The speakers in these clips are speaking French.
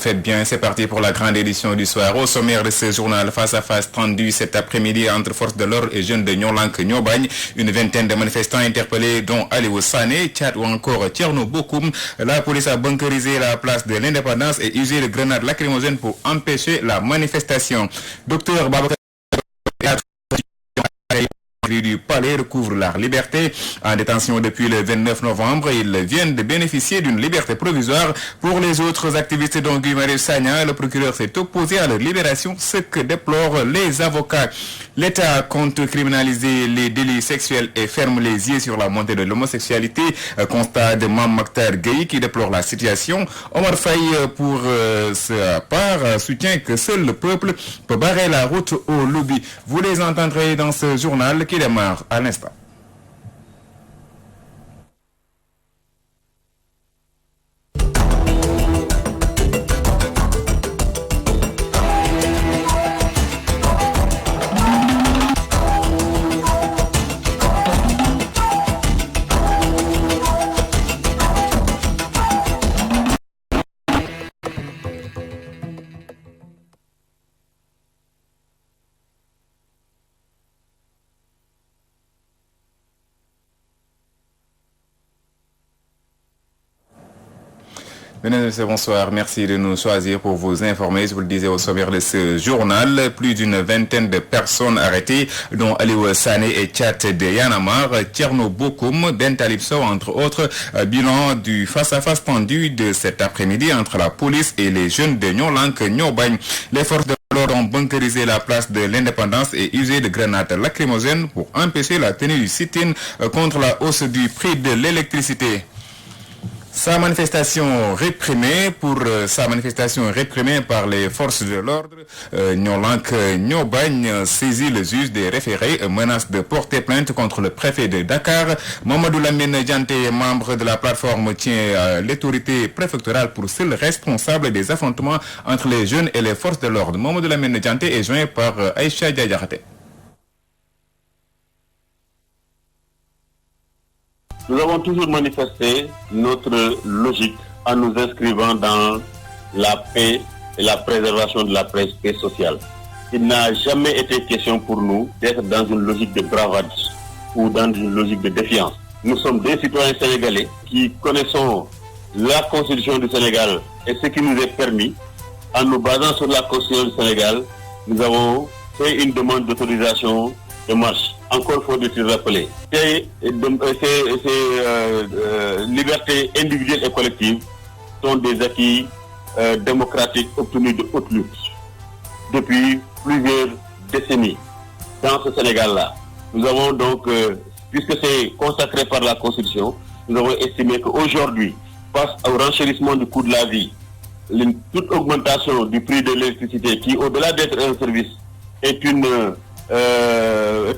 Faites bien, c'est parti pour la grande édition du soir. Au sommaire de ce journal, face à face tendu cet après-midi entre forces de l'ordre et jeunes de Nyolank Nyobagne. Une vingtaine de manifestants interpellés, dont Aliou Sané, Tchad ou encore Tcherno Bokoum. La police a bunkerisé la place de l'Indépendance et usé de grenades lacrymogènes pour empêcher la manifestation. Docteur Babacar du palais recouvrent leur liberté. En détention depuis le 29 novembre, ils viennent de bénéficier d'une liberté provisoire. Pour les autres activistes dont Guy Marius Sagna, le procureur s'est opposé à leur libération, ce que déplorent les avocats. L'État compte criminaliser les délits sexuels et ferme les yeux sur la montée de l'homosexualité. Constat de Mam Makhtar Gueye qui déplore la situation. Omar Faye, pour sa part, soutient que seul le peuple peut barrer la route au lobby. Vous les entendrez dans ce journal qui démarre à l'instant. Bonsoir, merci de nous choisir pour vous informer. Je vous le disais au sommaire de ce journal, plus d'une vingtaine de personnes arrêtées, dont Aliou Sané et Tchat de Yanamar, Tcherno Bokoum, Ben Talib Sow, entre autres. Bilan du face-à-face tendu de cet après-midi entre la police et les jeunes de Nyolank Nyobagne. Les forces de l'ordre ont bunkerisé la place de l'Indépendance et usé de grenades lacrymogènes pour empêcher la tenue du sit-in contre la hausse du prix de l'électricité. Sa manifestation réprimée par les forces de l'ordre, Nyolank Nyobagne saisit le juge des référés, menace de porter plainte contre le préfet de Dakar. Mamadou Lamine Dianté, membre de la plateforme, tient l'autorité préfectorale pour seul responsable des affrontements entre les jeunes et les forces de l'ordre. Mamadou Lamine Dianté est joint par Aïcha Diayakhate. Nous avons toujours manifesté notre logique en nous inscrivant dans la paix et la préservation de la paix sociale. Il n'a jamais été question pour nous d'être dans une logique de bravade ou dans une logique de défiance. Nous sommes des citoyens sénégalais qui connaissons la Constitution du Sénégal et ce qui nous est permis. En nous basant sur la Constitution du Sénégal, nous avons fait une demande d'autorisation de marche. Encore faut-il rappeler. Ces libertés individuelles et collectives sont des acquis démocratiques obtenus de haute lutte depuis plusieurs décennies dans ce Sénégal-là. Nous avons donc, puisque c'est consacré par la Constitution, nous avons estimé qu'aujourd'hui, face au renchérissement du coût de la vie, toute augmentation du prix de l'électricité qui, au-delà d'être un service, est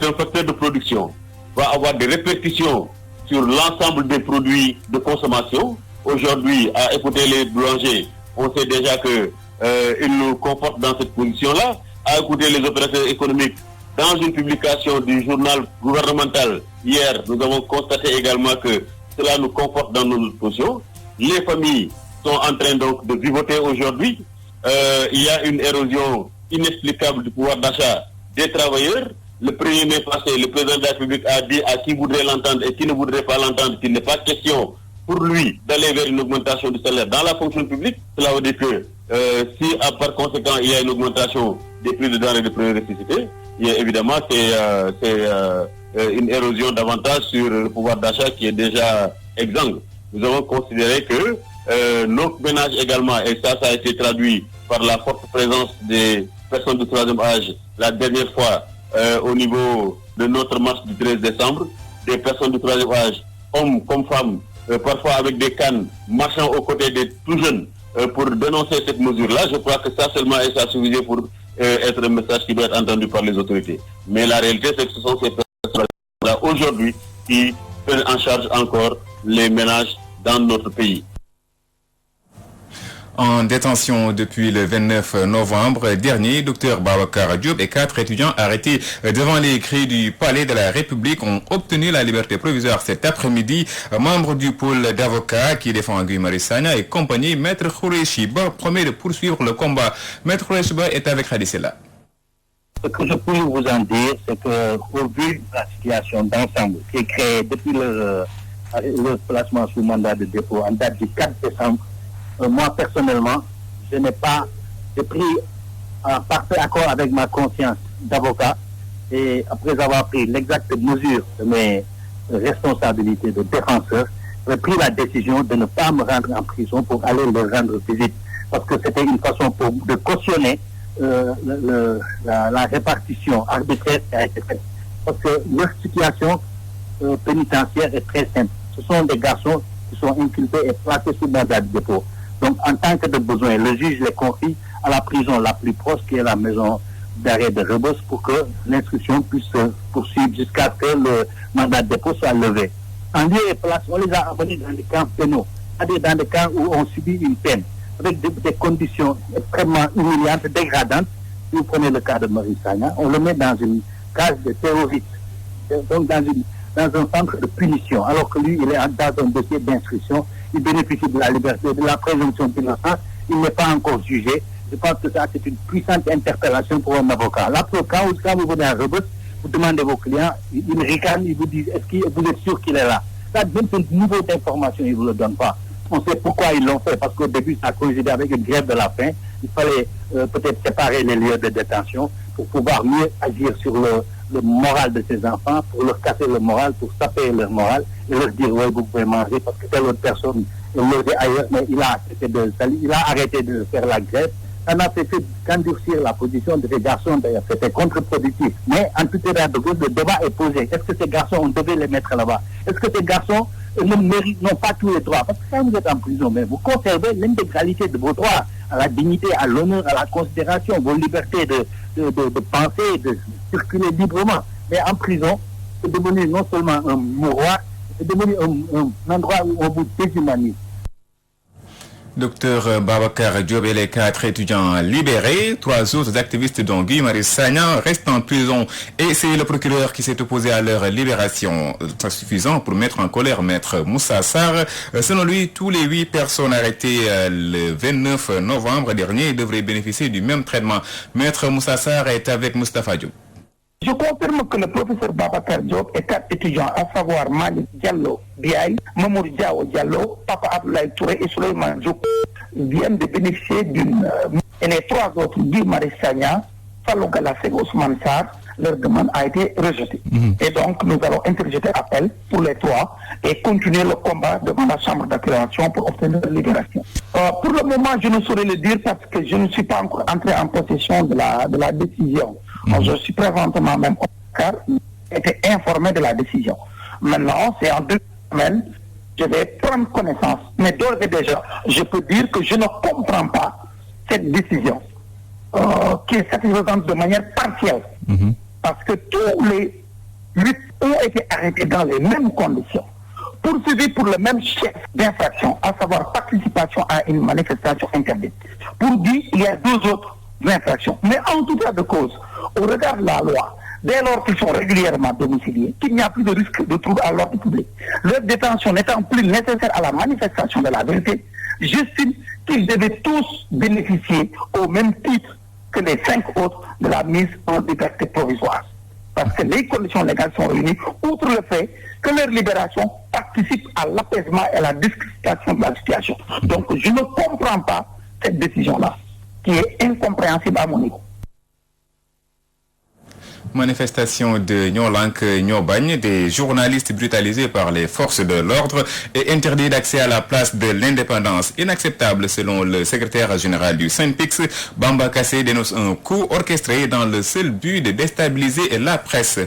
un facteur de production, va avoir des répercussions sur l'ensemble des produits de consommation. Aujourd'hui, à écouter les boulangers, on sait déjà qu'ils nous confortent dans cette position-là. À écouter les opérateurs économiques, dans une publication du journal gouvernemental hier, nous avons constaté également que cela nous conforte dans notre position. Les familles sont en train donc de vivoter aujourd'hui. Il y a une érosion inexplicable du pouvoir d'achat des travailleurs. Le 1er mai passé, le président de la République a dit à qui voudrait l'entendre et qui ne voudrait pas l'entendre qu'il n'est pas question pour lui d'aller vers une augmentation du salaire dans la fonction publique. Cela veut dire que si par conséquent il y a une augmentation des prix de denrées de première nécessité, évidemment c'est une érosion davantage sur le pouvoir d'achat qui est déjà exsangue. Nous avons considéré que nos ménages également, et ça a été traduit par la forte présence des personnes du troisième âge la dernière fois au niveau de notre marche du 13 décembre, des personnes du troisième âge, hommes comme femmes, parfois avec des cannes, marchant aux côtés des tout jeunes pour dénoncer cette mesure-là. Je crois que ça seulement et ça suffisait pour être un message qui doit être entendu par les autorités. Mais la réalité, c'est que ce sont ces personnes-là aujourd'hui qui prennent en charge encore les ménages dans notre pays. En détention depuis le 29 novembre dernier, Dr Babacar Diop et 4 étudiants arrêtés devant les grilles du Palais de la République ont obtenu la liberté provisoire cet après-midi. Membre du pôle d'avocats qui défend Guy Marius Sagna et compagnie, Maître Khoureyssi Ba promet de poursuivre le combat. Maître Khoureyssi Ba est avec Khadisela. Ce que je peux vous en dire, c'est qu'au vu de la situation d'ensemble qui est créée depuis le placement sous mandat de dépôt en date du 4 décembre, moi personnellement, j'ai pris un parfait accord avec ma conscience d'avocat et après avoir pris l'exacte mesure de mes responsabilités de défenseur, j'ai pris la décision de ne pas me rendre en prison pour aller leur rendre visite parce que c'était une façon de cautionner la répartition arbitraire qui a été faite. Parce que leur situation pénitentiaire est très simple. Ce sont des garçons qui sont inculpés et placés sous mandat de dépôt. Donc, en tant que de besoin, le juge les confie à la prison la plus proche, qui est la maison d'arrêt de Rebeuss, pour que l'instruction puisse se poursuivre jusqu'à ce que le mandat de dépôt soit levé. En lieu et place, on les a amenés dans des camps pénaux, c'est-à-dire dans des camps où on subit une peine, avec des conditions extrêmement humiliantes, dégradantes. Si vous prenez le cas de Marius Sagna, on le met dans une case de terroriste, donc dans un centre de punition, alors que lui, il est dans un dossier d'instruction, il bénéficie de la liberté, de la présomption d'innocence, il n'est pas encore jugé. Je pense que ça, c'est une puissante interpellation pour un avocat. Là, quand vous venez à Rebeuss, vous demandez vos clients, ils ricanent, ils vous disent, est-ce que vous êtes sûr qu'il est là? Ça, même ce niveau d'information, ils ne vous le donnent pas. On sait pourquoi ils l'ont fait, parce qu'au début, ça a coïncidé avec une grève de la faim. Il fallait peut-être séparer les lieux de détention pour pouvoir mieux agir sur le moral de ces enfants, pour leur casser le moral, pour saper leur moral et leur dire, oui, vous pouvez manger, parce que telle autre personne est logée ailleurs, mais il a arrêté de faire la grève. Ça n'a fait qu'endurcir la position de ces garçons, d'ailleurs, c'était contre-productif. Mais en tout état de cause, le débat est posé. Est-ce que ces garçons, on devait les mettre là-bas? Est-ce que ces garçons n'ont pas tous les droits? Parce que quand vous êtes en prison, mais vous conservez l'intégralité de vos droits, à la dignité, à l'honneur, à la considération, vos libertés de penser, de circuler librement. Mais en prison, c'est devenu non seulement un mouroir, c'est devenu un endroit où on vous déshumanise. Docteur Babacar Diop et les 4 étudiants libérés. 3 autres activistes dont Guy Marius Sagna restent en prison et c'est le procureur qui s'est opposé à leur libération. C'est suffisant pour mettre en colère Maître Moussa Sarr. Selon lui, tous les 8 personnes arrêtées le 29 novembre dernier devraient bénéficier du même traitement. Maître Moussa Sarr est avec Moustapha Diop. Je confirme que le professeur Babacar Diop et 4 étudiants, à savoir Malik Diallo Biaye, Mamour Diao Diallo, Papa Abdoulaye Touré et Souleymane Diop, viennent de bénéficier d'une... et les 3 autres, Guy Marius Sagna, Fallou Galassé et Ousmane Sarr, leur demande a été rejetée. Et donc, nous allons interjeter appel pour les 3 et continuer le combat devant la chambre d'accusation pour obtenir la libération. Pour le moment, je ne saurais le dire parce que je ne suis pas encore entré en possession de la décision. Je suis présentement même au Dakar, j'ai été informé de la décision. Maintenant, c'est en 2 semaines, je vais prendre connaissance. Mais d'ores et déjà, je peux dire que je ne comprends pas cette décision qui est satisfaisante de manière partielle. Parce que tous les 8 ont été arrêtés dans les mêmes conditions, poursuivis pour le même chef d'infraction, à savoir participation à une manifestation interdite. Pour dire, il y a 2 autres infractions. Mais en tout cas de cause, au regard de la loi, dès lors qu'ils sont régulièrement domiciliés, qu'il n'y a plus de risque de trouble à l'ordre public, leur détention n'étant plus nécessaire à la manifestation de la vérité, j'estime qu'ils devaient tous bénéficier au même titre que les 5 autres de la mise en liberté provisoire. Parce que les conditions légales sont réunies, outre le fait que leur libération participe à l'apaisement et à la discrétion de la situation. Donc je ne comprends pas cette décision-là, qui est incompréhensible à mon niveau. Manifestation de Nyolank Nyobagne, des journalistes brutalisés par les forces de l'ordre et interdits d'accès à la place de l'indépendance. Inacceptable selon le secrétaire général du Synpics. Bamba Kassé dénonce un coup orchestré dans le seul but de déstabiliser la presse.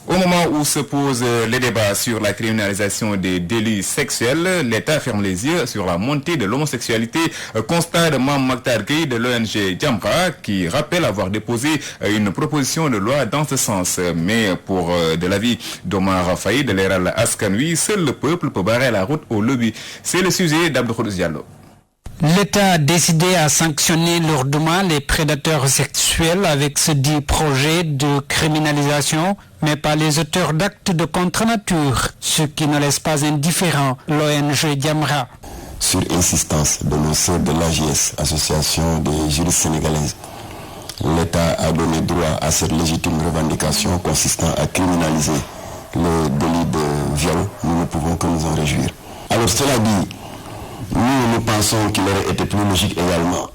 Au moment où se posent les débats sur la criminalisation des délits sexuels, l'État ferme les yeux sur la montée de l'homosexualité. Constat de Mam Makhtar Gueye de l'ONG Jamra qui rappelle avoir déposé une proposition de loi dans ce sens. Mais pour de l'avis d'Omar Faye de l'Eral Askanui, seul le peuple peut barrer la route au lobby. C'est le sujet d'Abdou Diallo. L'État a décidé à sanctionner lourdement les prédateurs sexuels avec ce dit projet de criminalisation, mais pas les auteurs d'actes de contre-nature, ce qui ne laisse pas indifférent l'ONG Jamra. Sur insistance de nos sœurs de l'AJS, Association des juristes sénégalaises, l'État a donné droit à cette légitime revendication consistant à criminaliser le délit de viol. Nous ne pouvons que nous en réjouir. Alors cela dit, nous pensons qu'il aurait été plus logique également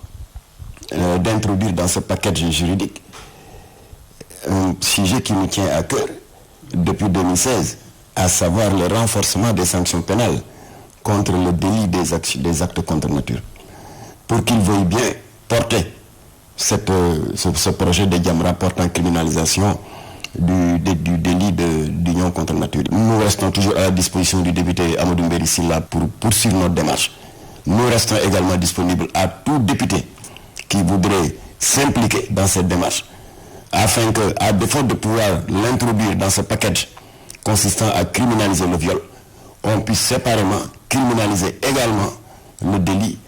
d'introduire dans ce package juridique un sujet qui nous tient à cœur depuis 2016, à savoir le renforcement des sanctions pénales contre le délit des actes contre nature, pour qu'il veuille bien porter ce projet de Jamra portant criminalisation du délit d'union contre nature. Nous restons toujours à la disposition du député Amadou Mbéry Sylla pour poursuivre notre démarche. Nous restons également disponibles à tout député qui voudrait s'impliquer dans cette démarche, afin que, à défaut de pouvoir l'introduire dans ce package consistant à criminaliser le viol, on puisse séparément criminaliser également le délit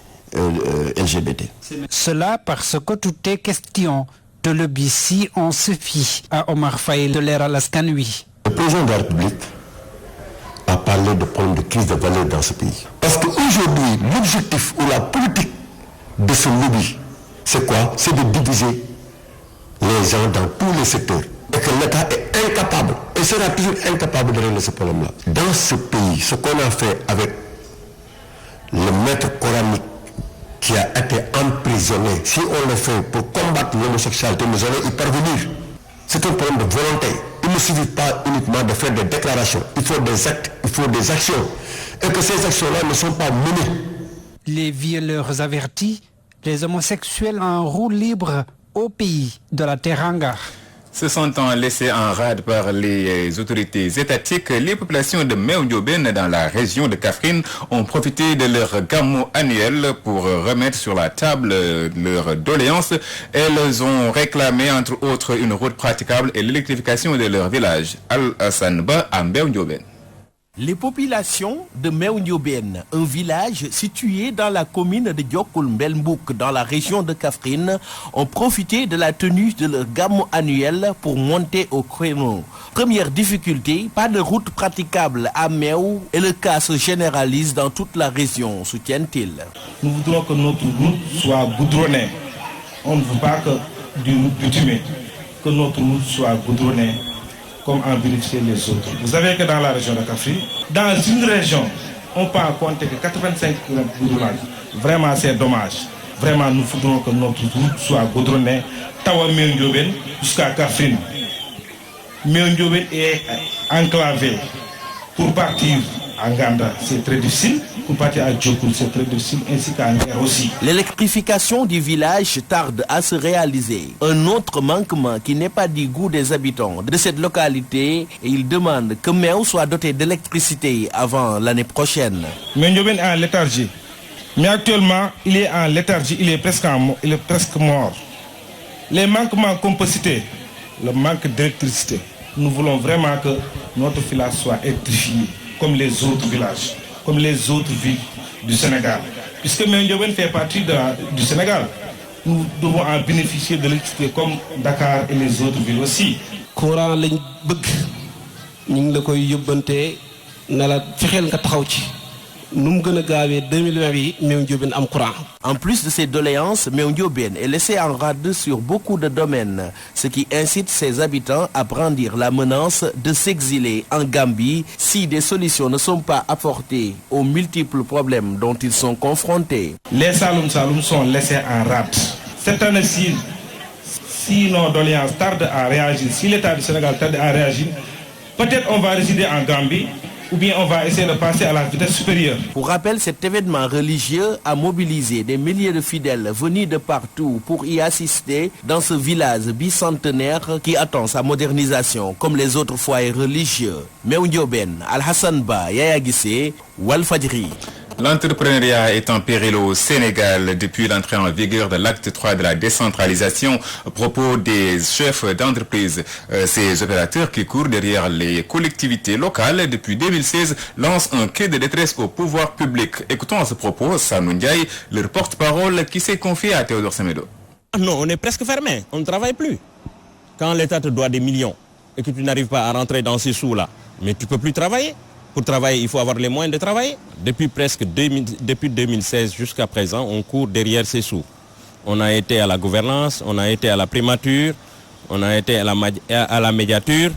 LGBT. Cela parce que tout est question de lobby si on se fie à Omar Faye de l'ère Alaskanui. Le président de la République a parlé de problème de crise de valeur dans ce pays. Parce qu'aujourd'hui, l'objectif ou la politique de ce lobby, c'est quoi? C'est de diviser les gens dans tous les secteurs. Et que l'État est incapable, et sera toujours incapable de régler ce problème-là. Dans ce pays, ce qu'on a fait avec le maître coranique qui a été emprisonné, si on le fait pour combattre l'homosexualité, nous allons y parvenir. C'est un problème de volonté. Il ne suffit pas uniquement de faire des déclarations. Il faut des actes, il faut des actions. Et que ces actions-là ne sont pas menées. Les violeurs avertis, les homosexuels en roue libre au pays de la Teranga. Se sentant laissés en rade par les autorités étatiques, les populations de Meoundioben dans la région de Kaffrine ont profité de leur gamou annuel pour remettre sur la table leurs doléances. Elles ont réclamé entre autres une route praticable et l'électrification de leur village. Al-Hassan Ba à Meoundioben. Les populations de Meoundioben, un village situé dans la commune de Diokoul-Mbelmbouk dans la région de Kaffrine, ont profité de la tenue de leur gamou annuel pour monter au créneau. Première difficulté, pas de route praticable à Meou et le cas se généralise dans toute la région, soutiennent-ils. Nous voudrons que notre route soit goudronnée. On ne veut pas que du route bitumée, que notre route soit goudronnée, comme en vérifier les autres. Vous savez que dans la région de Kaffrine, dans une région, on peut en compter que 85 km de goudronnage. Vraiment, c'est dommage. Vraiment, nous voudrons que notre route soit goudronnée. Tawa Meoundioben jusqu'à Kaffrine. Meoundioben est enclavé. Pour partir à Nganda, c'est très difficile. Pour partir à Diokoul, c'est très difficile, ainsi qu'à Nguer aussi. L'électrification du village tarde à se réaliser. Un autre manquement qui n'est pas du goût des habitants de cette localité, et ils demandent que Meou soit doté d'électricité avant l'année prochaine. Meoundioben est en léthargie. Mais actuellement, il est en léthargie, il est presque mort. Les manquements qu'on peut citer, le manque d'électricité. Nous voulons vraiment que notre village soit électrifié, comme les autres villages, comme les autres villes du Sénégal. Puisque Meoundioben fait partie du Sénégal, nous devons en bénéficier de l'électricité comme Dakar et les autres villes aussi. Courant lañ bëgg ñu ngi la koy yóbbante na la fexeel nga taxaw ci nu mu gën a gaawee 2020 bi Meoundioben am courant. En plus de ces doléances, Meoundioben est laissé en rade sur beaucoup de domaines, ce qui incite ses habitants à brandir la menace de s'exiler en Gambie si des solutions ne sont pas apportées aux multiples problèmes dont ils sont confrontés. Les Saloum sont laissés en rade. Cette année-ci, si nos doléances tardent à réagir, si l'État du Sénégal tarde à réagir, peut-être on va résider en Gambie, ou bien on va essayer de passer à la vitesse supérieure. Pour rappel, cet événement religieux a mobilisé des milliers de fidèles venus de partout pour y assister dans ce village bicentenaire qui attend sa modernisation comme les autres foyers religieux. Meoundioben, Al-Hassan Ba, Yaya Gissé, Walfadjri. L'entrepreneuriat est en péril au Sénégal depuis l'entrée en vigueur de l'acte 3 de la décentralisation. Au propos des chefs d'entreprise, ces opérateurs qui courent derrière les collectivités locales depuis 2016 lancent un cri de détresse au pouvoir public. Écoutons à ce propos Sanou Ndiaye, leur porte-parole qui s'est confié à Théodore Semedo. Non, on est presque fermé, on ne travaille plus. Quand l'État te doit des millions et que tu n'arrives pas à rentrer dans ces sous-là, mais tu ne peux plus travailler. Pour travailler, il faut avoir les moyens de travailler. Depuis 2016 jusqu'à présent, on court derrière ces sous. On a été à la gouvernance, on a été à la primature, on a été à la médiature,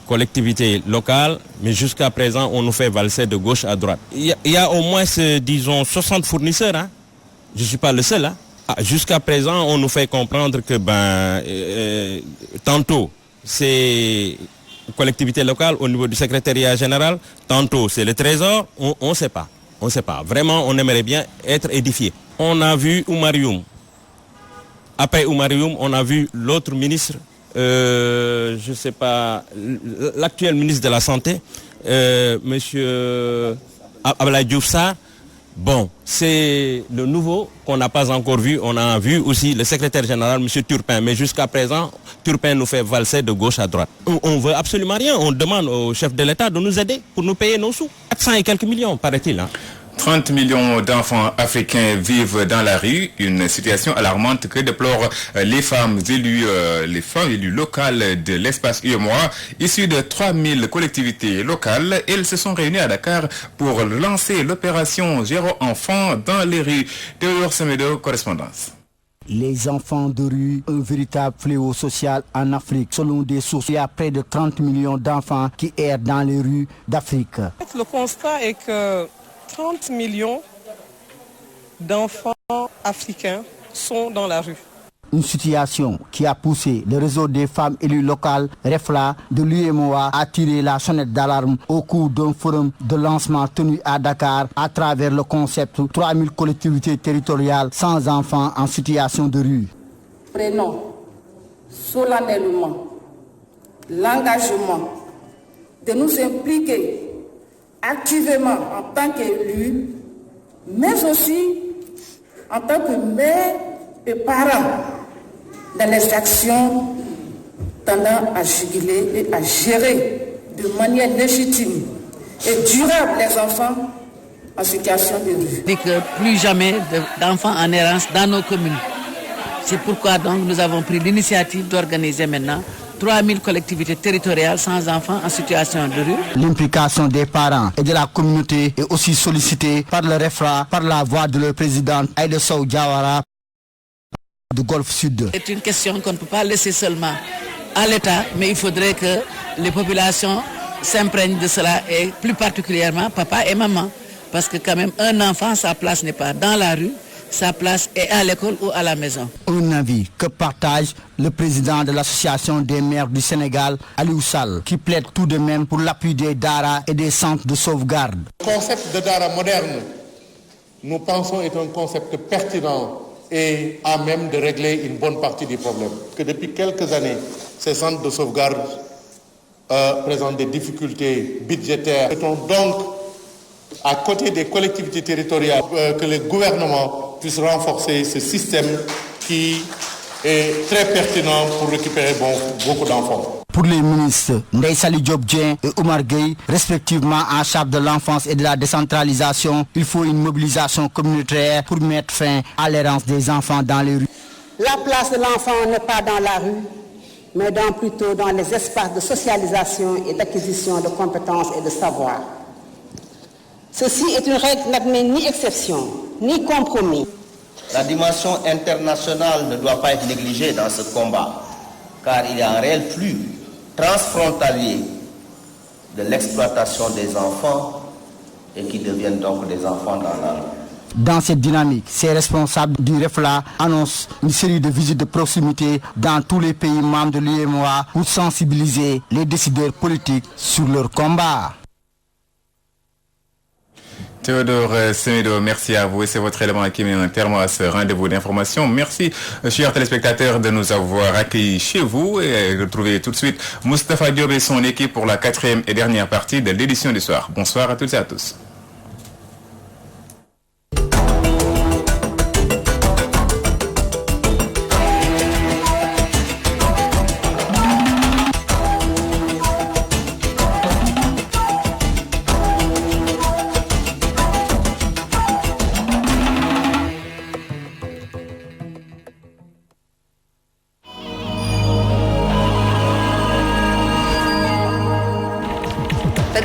collectivité locale, mais jusqu'à présent, on nous fait valser de gauche à droite. Il y a au moins, disons, 60 fournisseurs. Hein. Je ne suis pas le seul. Hein. Jusqu'à présent, on nous fait comprendre que tantôt, c'est collectivité locale au niveau du secrétariat général, tantôt c'est le trésor, on ne sait pas. On ne sait pas. Vraiment, on aimerait bien être édifié. On a vu Oumarium. Après Oumarium, on a vu l'autre ministre, je ne sais pas, l'actuel ministre de la Santé, monsieur Abdoulaye Diouf Sarr. Bon, c'est le nouveau qu'on n'a pas encore vu. On a vu aussi le secrétaire général, M. Turpin. Mais jusqu'à présent, Turpin nous fait valser de gauche à droite. On ne veut absolument rien. On demande au chef de l'État de nous aider pour nous payer nos sous. 400 et quelques millions, paraît-il. Hein. 30 millions d'enfants africains vivent dans la rue, une situation alarmante que déplorent les femmes élues locales de l'espace UEMOA, issues de 3000 collectivités locales. Elles se sont réunies à Dakar pour lancer l'opération Zéro Enfant dans les rues. Théodore Semedo, correspondance. Les enfants de rue, un véritable fléau social en Afrique. Selon des sources, il y a près de 30 millions d'enfants qui errent dans les rues d'Afrique. Le constat est que 30 millions d'enfants africains sont dans la rue. Une situation qui a poussé le réseau des femmes élues locales, REFLA, de l'UEMOA à tirer la sonnette d'alarme au cours d'un forum de lancement tenu à Dakar à travers le concept 3000 collectivités territoriales sans enfants en situation de rue. Prenons solennellement l'engagement de nous impliquer activement en tant qu'élus, mais aussi en tant que mères et parents dans les actions tendant à juguler et à gérer de manière légitime et durable les enfants en situation de rue. Dit que plus jamais d'enfants en errance dans nos communes. C'est pourquoi donc nous avons pris l'initiative d'organiser maintenant 3000 collectivités territoriales sans enfants en situation de rue. L'implication des parents et de la communauté est aussi sollicitée par le REFRA, par la voix de leur présidente Aïda Sow Diawara du Golfe Sud. C'est une question qu'on ne peut pas laisser seulement à l'État, mais il faudrait que les populations s'imprègnent de cela, et plus particulièrement papa et maman. Parce que quand même, un enfant, sa place n'est pas dans la rue, sa place est à l'école ou à la maison. Un avis que partage le président de l'Association des maires du Sénégal, Aliou Sall, qui plaide tout de même pour l'appui des Dara et des centres de sauvegarde. Le concept de Dara moderne, nous pensons, est un concept pertinent et à même de régler une bonne partie du problème. Que depuis quelques années, ces centres de sauvegarde présentent des difficultés budgétaires. Nous souhaitons donc, à côté des collectivités territoriales, que le gouvernement puisse renforcer ce système qui est très pertinent pour récupérer beaucoup d'enfants. Pour les ministres Ndeye Saly Diop Dieng et Oumar Gueye, respectivement en charge de l'enfance et de la décentralisation, il faut une mobilisation communautaire pour mettre fin à l'errance des enfants dans les rues. La place de l'enfant n'est pas dans la rue, mais plutôt dans les espaces de socialisation et d'acquisition de compétences et de savoir. Ceci est une règle qui n'admet ni exception, ni compromis. La dimension internationale ne doit pas être négligée dans ce combat, car il y a un réel flux transfrontalier de l'exploitation des enfants et qui deviennent donc des enfants dans la rue. Dans cette dynamique, ces responsables du REFLA annoncent une série de visites de proximité dans tous les pays membres de l'UEMOA pour sensibiliser les décideurs politiques sur leur combat. Théodore Semedo, merci à vous et c'est votre élément qui met un terme à ce rendez-vous d'information. Merci, chers téléspectateurs, de nous avoir accueillis chez vous et retrouvez tout de suite Moustapha Diop et son équipe pour la 4e et dernière partie de l'édition du soir. Bonsoir à toutes et à tous.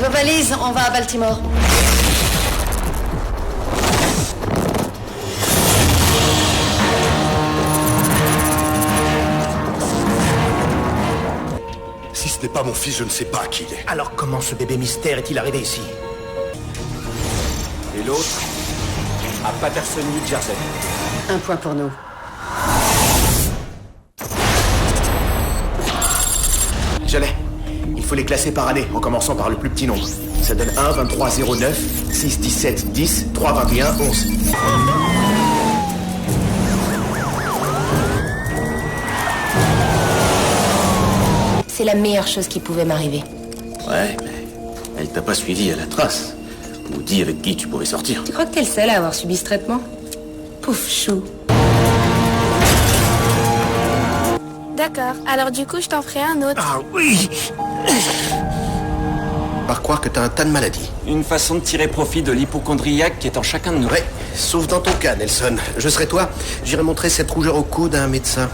Vos valises, on va à Baltimore. Si ce n'est pas mon fils, je ne sais pas qui il est. Alors comment ce bébé mystère est-il arrivé ici? Et l'autre? À Patterson, New Jersey. Un point pour nous. Je l'ai. Il faut les classer par année, en commençant par le plus petit nombre. Ça donne 1, 23, 09, 6, 17, 10, 3, 21, 11. C'est la meilleure chose qui pouvait m'arriver. Ouais, mais elle t'a pas suivi à la trace. Ou dit avec qui tu pouvais sortir. Tu crois que t'es le seul à avoir subi ce traitement? Pouf chou. D'accord, alors du coup je t'en ferai un autre. Ah oui. Par croire que t'as un tas de maladies. Une façon de tirer profit de l'hypochondriaque qui est en chacun de nous. Ouais, sauf dans ton cas, Nelson. Je serais toi, j'irais montrer cette rougeur au coude à un médecin.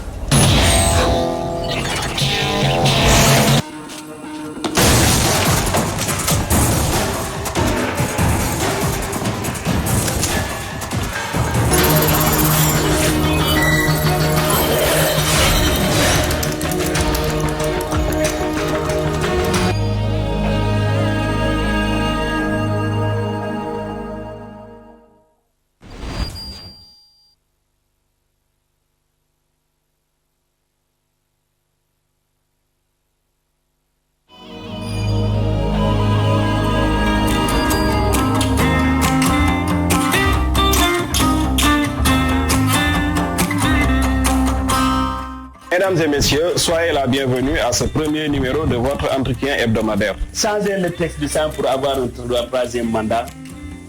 Mesdames et messieurs, soyez la bienvenue à ce premier numéro de votre entretien hebdomadaire. Changer le texte du sang pour avoir un troisième mandat,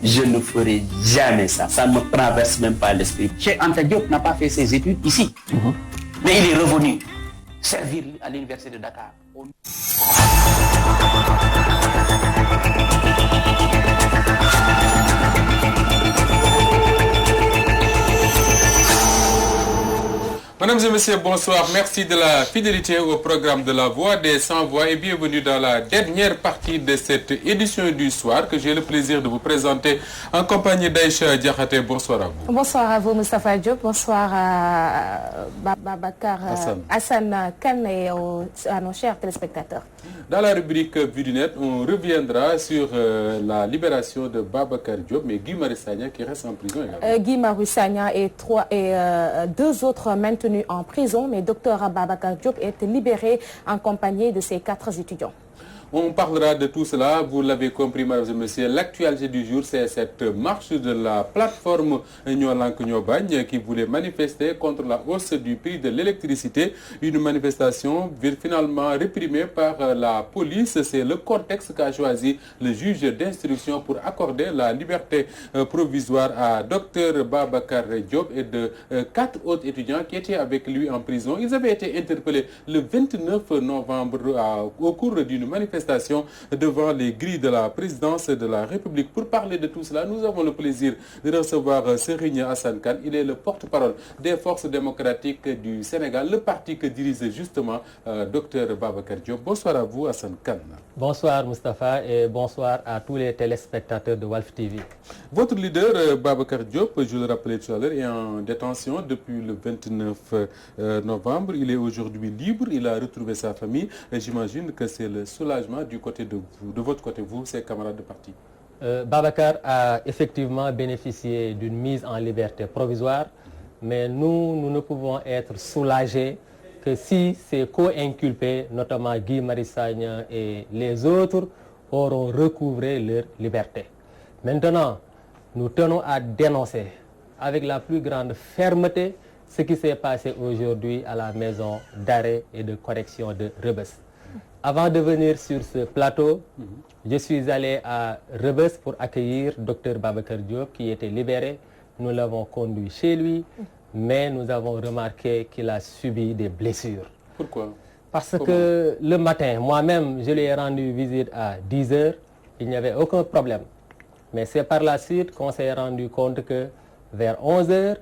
je ne ferai jamais ça. Ça ne me traverse même pas l'esprit. Cheikh Anta Diop n'a pas fait ses études ici. Mais il est revenu servir à l'université de Dakar. Mesdames et messieurs, bonsoir. Merci de la fidélité au programme de la Voix des Sans-Voix et bienvenue dans la dernière partie de cette édition du soir que j'ai le plaisir de vous présenter en compagnie d'Aïcha Diakhaté. Bonsoir à vous. Bonsoir à vous, Moustapha Diop. Bonsoir à Babacar Hassan Kane et à nos chers téléspectateurs. Dans la rubrique Vue du Net, on reviendra sur la libération de Babacar Diop, mais Guy Marius Sagna qui reste en prison également. Guy Marius Sagna et deux autres maintenus en prison, mais Dr Babacar Diop est libéré en compagnie de ses 4 étudiants. On parlera de tout cela, vous l'avez compris, mesdames et messieurs. L'actualité du jour, c'est cette marche de la plateforme Nyolank Nyobagne qui voulait manifester contre la hausse du prix de l'électricité. Une manifestation finalement réprimée par la police. C'est le contexte qu'a choisi le juge d'instruction pour accorder la liberté provisoire à Dr Babacar Diop et de 4 autres étudiants qui étaient avec lui en prison. Ils avaient été interpellés le 29 novembre au cours d'une manifestation devant les grilles de la présidence de la République. Pour parler de tout cela, nous avons le plaisir de recevoir Serigne Hassan Kane. Il est le porte-parole des forces démocratiques du Sénégal, le parti que dirige justement Dr Babacar Diop. Bonsoir à vous, Hassan Kane. Bonsoir Moustapha et bonsoir à tous les téléspectateurs de Walf TV. Votre leader, Babacar Diop, je le rappelais tout à l'heure, est en détention depuis le 29 novembre. Il est aujourd'hui libre, il a retrouvé sa famille. J'imagine que c'est le soulagement du côté de vous, de votre côté, vous, ses camarades de parti. Babacar a effectivement bénéficié d'une mise en liberté provisoire, mais nous ne pouvons être soulagés que si ces co-inculpés, notamment Guy Marius Sagna et les autres, auront recouvré leur liberté. Maintenant, nous tenons à dénoncer avec la plus grande fermeté ce qui s'est passé aujourd'hui à la maison d'arrêt et de correction de Rebeuss. Avant de venir sur ce plateau, je suis allé à Rebeuss pour accueillir Dr Babacar Diop qui était libéré. Nous l'avons conduit chez lui, mais nous avons remarqué qu'il a subi des blessures. Pourquoi? Parce que le matin, moi-même, je lui ai rendu visite à 10 h, il n'y avait aucun problème. Mais c'est par la suite qu'on s'est rendu compte que vers 11 h,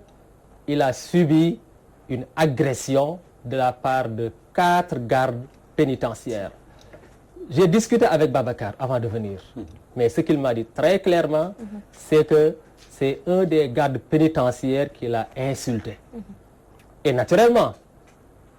il a subi une agression de la part de 4 gardes pénitentiaires. J'ai discuté avec Babacar avant de venir. Mais ce qu'il m'a dit très clairement, c'est que c'est un des gardes pénitentiaires qui l'a insulté. Et naturellement,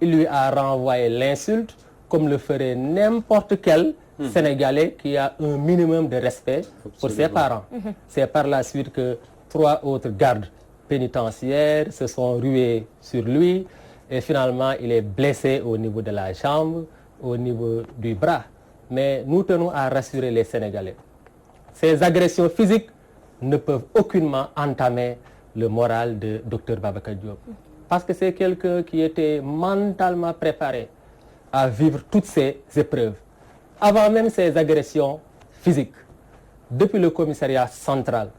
il lui a renvoyé l'insulte comme le ferait n'importe quel Sénégalais qui a un minimum de respect pour ses parents. C'est par la suite que 3 autres gardes pénitentiaires se sont rués sur lui et finalement il est blessé au niveau de la jambe, au niveau du bras. Mais nous tenons à rassurer les Sénégalais. Ces agressions physiques ne peuvent aucunement entamer le moral de Dr Babacar Diop. Parce que c'est quelqu'un qui était mentalement préparé à vivre toutes ces épreuves. Avant même ces agressions physiques, depuis le commissariat central,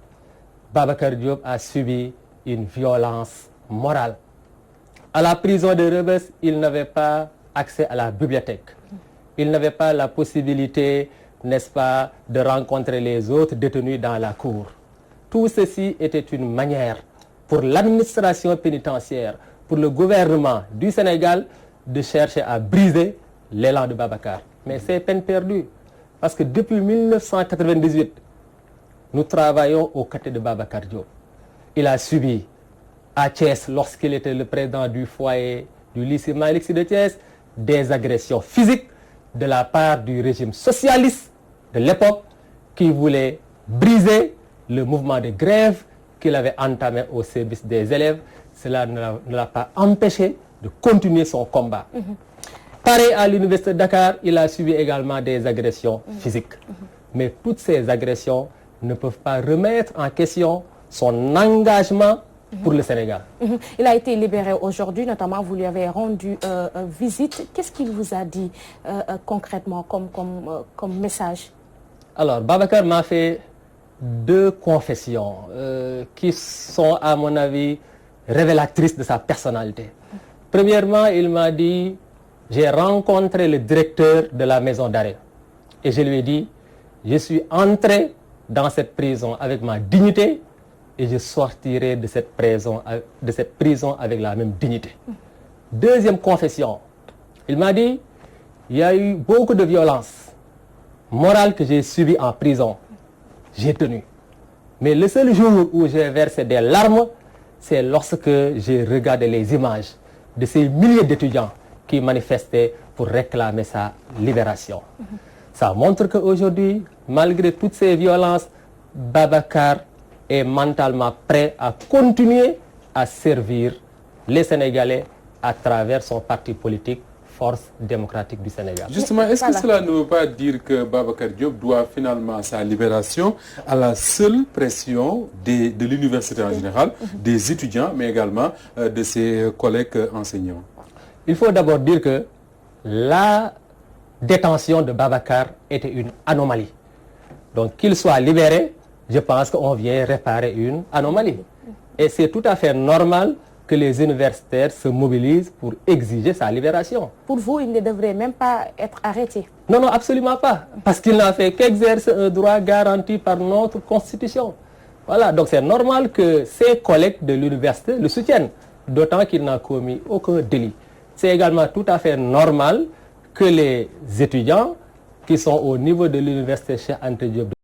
Babacar Diop a subi une violence morale. À la prison de Rebeuss, il n'avait pas accès à la bibliothèque. Il n'avait pas la possibilité, n'est-ce pas, de rencontrer les autres détenus dans la cour. Tout ceci était une manière pour l'administration pénitentiaire, pour le gouvernement du Sénégal, de chercher à briser l'élan de Babacar. Mais c'est peine perdue, parce que depuis 1998, nous travaillons aux côtés de Babacar Diop. Il a subi à Thiès, lorsqu'il était le président du foyer du lycée Malick Sy de Thiès, des agressions physiques de la part du régime socialiste de l'époque qui voulait briser le mouvement de grève qu'il avait entamé au service des élèves. Cela ne l'a pas empêché de continuer son combat. Pareil à l'université de Dakar, il a subi également des agressions physiques. Mais toutes ces agressions ne peuvent pas remettre en question son engagement pour le Sénégal. Il a été libéré aujourd'hui, notamment vous lui avez rendu visite. Qu'est-ce qu'il vous a dit concrètement comme message? Alors, Babacar m'a fait 2 confessions qui sont, à mon avis, révélatrices de sa personnalité. Premièrement, il m'a dit, j'ai rencontré le directeur de la maison d'arrêt et je lui ai dit, je suis entré dans cette prison avec ma dignité et je sortirai de cette prison avec la même dignité. Deuxième confession, il m'a dit, il y a eu beaucoup de violence morale que j'ai subie en prison. J'ai tenu. Mais le seul jour où j'ai versé des larmes, c'est lorsque j'ai regardé les images de ces milliers d'étudiants qui manifestaient pour réclamer sa libération. Ça montre qu'aujourd'hui, malgré toutes ces violences, Babacar est mentalement prêt à continuer à servir les Sénégalais à travers son parti politique, Force démocratique du Sénégal. Justement, est-ce que cela ne veut pas dire que Babacar Diop doit finalement sa libération à la seule pression de l'université en général, des étudiants, mais également de ses collègues enseignants? Il faut d'abord dire que la détention de Babacar était une anomalie. Donc qu'il soit libéré, je pense qu'on vient réparer une anomalie. Et c'est tout à fait normal que les universitaires se mobilisent pour exiger sa libération. Pour vous, il ne devrait même pas être arrêté? Non, non, absolument pas. Parce qu'il n'a fait qu'exercer un droit garanti par notre Constitution. Voilà, donc c'est normal que ses collègues de l'université le soutiennent, d'autant qu'il n'a commis aucun délit. C'est également tout à fait normal que les étudiants qui sont au niveau de l'université Cheikh Anta Diop